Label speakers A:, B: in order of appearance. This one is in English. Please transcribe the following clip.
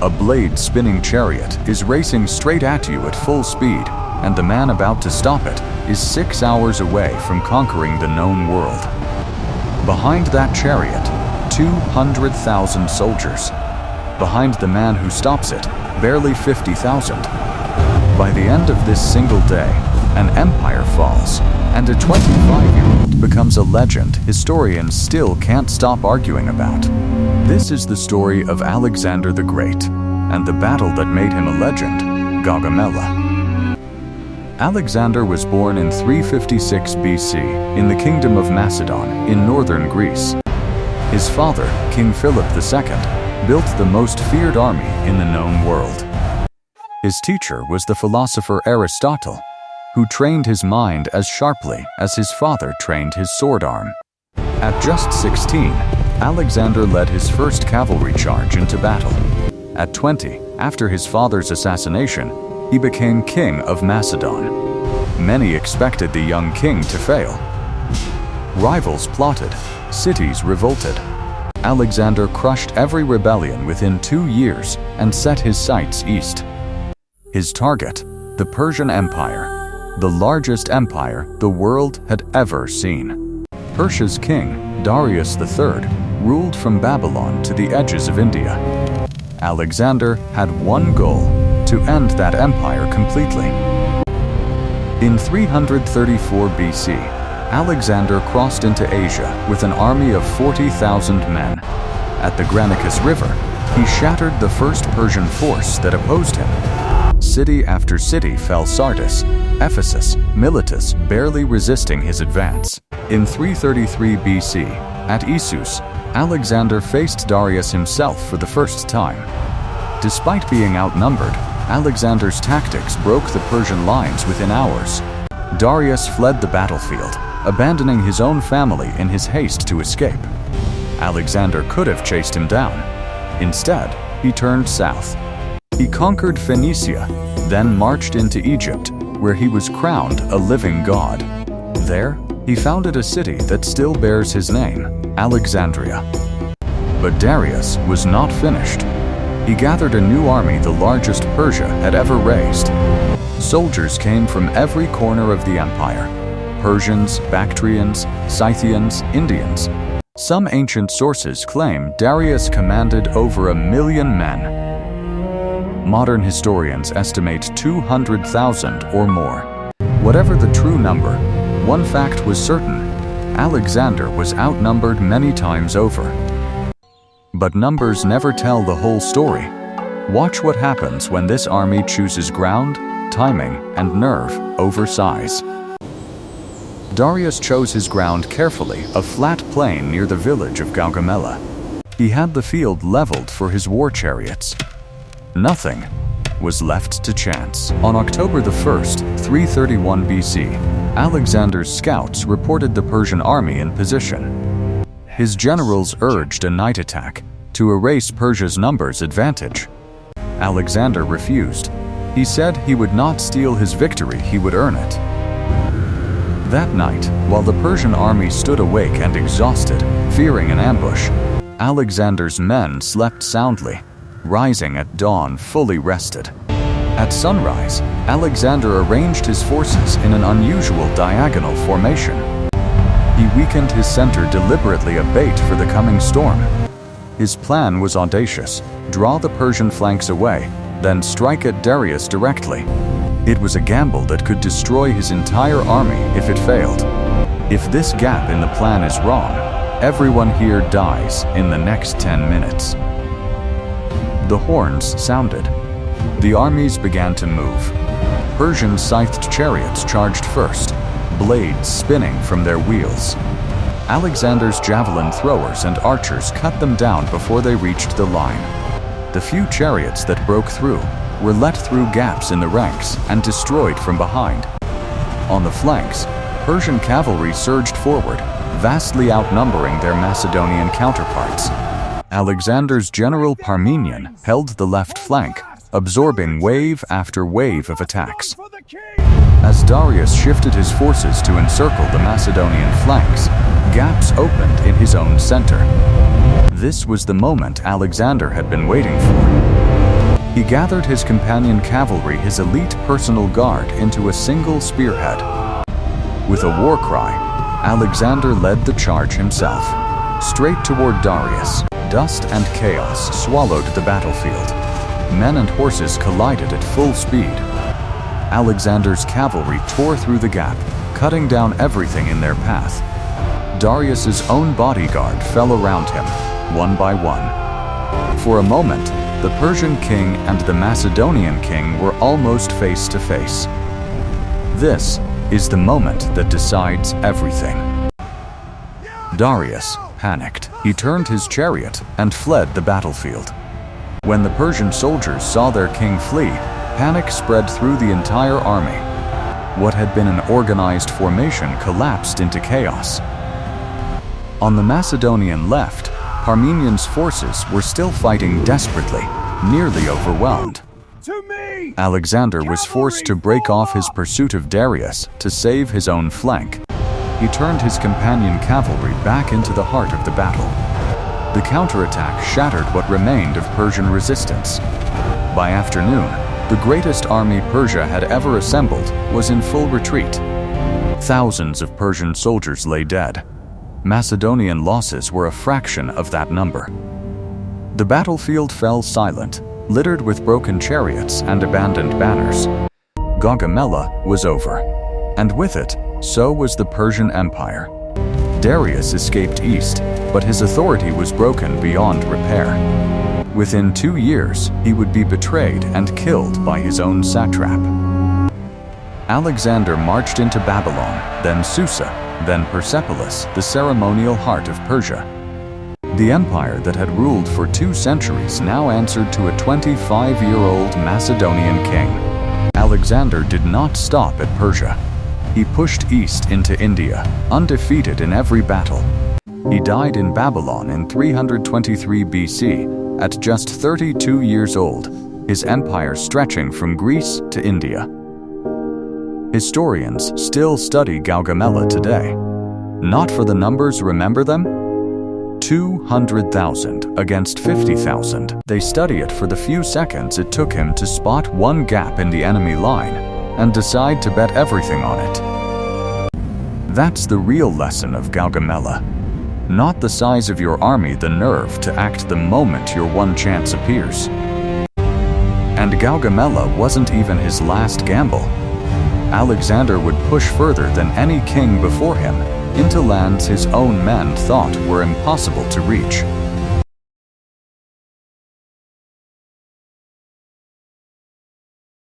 A: A blade-spinning chariot is racing straight at you at full speed, and the man about to stop it is 6 hours away from conquering the known world. Behind that chariot, 200,000 soldiers. Behind the man who stops it, barely 50,000. By the end of this single day, an empire falls, and a 25-year-old becomes a legend historians still can't stop arguing about. This is the story of Alexander the Great, and the battle that made him a legend, Gaugamela. Alexander was born in 356 BC in the Kingdom of Macedon in northern Greece. His father, King Philip II, built the most feared army in the known world. His teacher was the philosopher Aristotle, who trained his mind as sharply as his father trained his sword arm. At just 16, Alexander led his first cavalry charge into battle. At 20, after his father's assassination, he became king of Macedon. Many expected the young king to fail. Rivals plotted, cities revolted. Alexander crushed every rebellion within 2 years and set his sights east. His target, the Persian Empire, the largest empire the world had ever seen. Persia's king, Darius III, ruled from Babylon to the edges of India. Alexander had one goal: to end that empire completely. In 334 BC, Alexander crossed into Asia with an army of 40,000 men. At the Granicus River, he shattered the first Persian force that opposed him. City after city fell: Sardis, Ephesus, Miletus barely resisting his advance. In 333 BC, at Issus, Alexander faced Darius himself for the first time. Despite being outnumbered, Alexander's tactics broke the Persian lines within hours. Darius fled the battlefield, abandoning his own family in his haste to escape. Alexander could have chased him down. Instead, he turned south. He conquered Phoenicia, then marched into Egypt, where he was crowned a living god. There, he founded a city that still bears his name, Alexandria. But Darius was not finished. He gathered a new army the largest Persia had ever raised. Soldiers came from every corner of the empire: Persians, Bactrians, Scythians, Indians. Some ancient sources claim Darius commanded over 1 million men. Modern historians estimate 200,000 or more. Whatever the true number, one fact was certain: Alexander was outnumbered many times over. But numbers never tell the whole story. Watch what happens when this army chooses ground, timing, and nerve over size. Darius chose his ground carefully, a flat plain near the village of Gaugamela. He had the field leveled for his war chariots. Nothing was left to chance. On October 1st, 331 BC, Alexander's scouts reported the Persian army in position. His generals urged a night attack to erase Persia's numbers advantage. Alexander refused. He said he would not steal his victory, he would earn it. That night, while the Persian army stood awake and exhausted, fearing an ambush, Alexander's men slept soundly, rising at dawn fully rested. At sunrise, Alexander arranged his forces in an unusual diagonal formation. He weakened his center deliberately, a bait for the coming storm. His plan was audacious: draw the Persian flanks away, then strike at Darius directly. It was a gamble that could destroy his entire army if it failed. If this gap in the plan is wrong, everyone here dies in the next 10 minutes. The horns sounded. The armies began to move. Persian scythed chariots charged first, blades spinning from their wheels. Alexander's javelin throwers and archers cut them down before they reached the line. The few chariots that broke through were let through gaps in the ranks and destroyed from behind. On the flanks, Persian cavalry surged forward, vastly outnumbering their Macedonian counterparts. Alexander's general Parmenion held the left flank, absorbing wave after wave of attacks. As Darius shifted his forces to encircle the Macedonian flanks, gaps opened in his own center. This was the moment Alexander had been waiting for. He gathered his companion cavalry, his elite personal guard, into a single spearhead. With a war cry, Alexander led the charge himself, straight toward Darius. Dust and chaos swallowed the battlefield. Men and horses collided at full speed. Alexander's cavalry tore through the gap, cutting down everything in their path. Darius's own bodyguard fell around him, one by one. For a moment, the Persian king and the Macedonian king were almost face to face. This is the moment that decides everything. Darius panicked. He turned his chariot and fled the battlefield. When the Persian soldiers saw their king flee, panic spread through the entire army. What had been an organized formation collapsed into chaos. On the Macedonian left, Parmenian's forces were still fighting desperately, nearly overwhelmed. Alexander was forced to break off his pursuit of Darius to save his own flank. He turned his companion cavalry back into the heart of the battle. The counterattack shattered what remained of Persian resistance. By afternoon, the greatest army Persia had ever assembled was in full retreat. Thousands of Persian soldiers lay dead. Macedonian losses were a fraction of that number. The battlefield fell silent, littered with broken chariots and abandoned banners. Gaugamela was over, and with it, so was the Persian Empire. Darius escaped east, but his authority was broken beyond repair. Within 2 years, he would be betrayed and killed by his own satrap. Alexander marched into Babylon, then Susa, then Persepolis, the ceremonial heart of Persia. The empire that had ruled for 2 centuries now answered to a 25-year-old Macedonian king. Alexander did not stop at Persia. He pushed east into India, undefeated in every battle. He died in Babylon in 323 BC, at just 32 years old, his empire stretching from Greece to India. Historians still study Gaugamela today. Not for the numbers, remember them? 200,000 against 50,000. They study it for the few seconds it took him to spot one gap in the enemy line and decide to bet everything on it. That's the real lesson of Gaugamela. Not the size of your army, the nerve to act the moment your one chance appears. And Gaugamela wasn't even his last gamble. Alexander would push further than any king before him, into lands his own men thought were impossible to reach.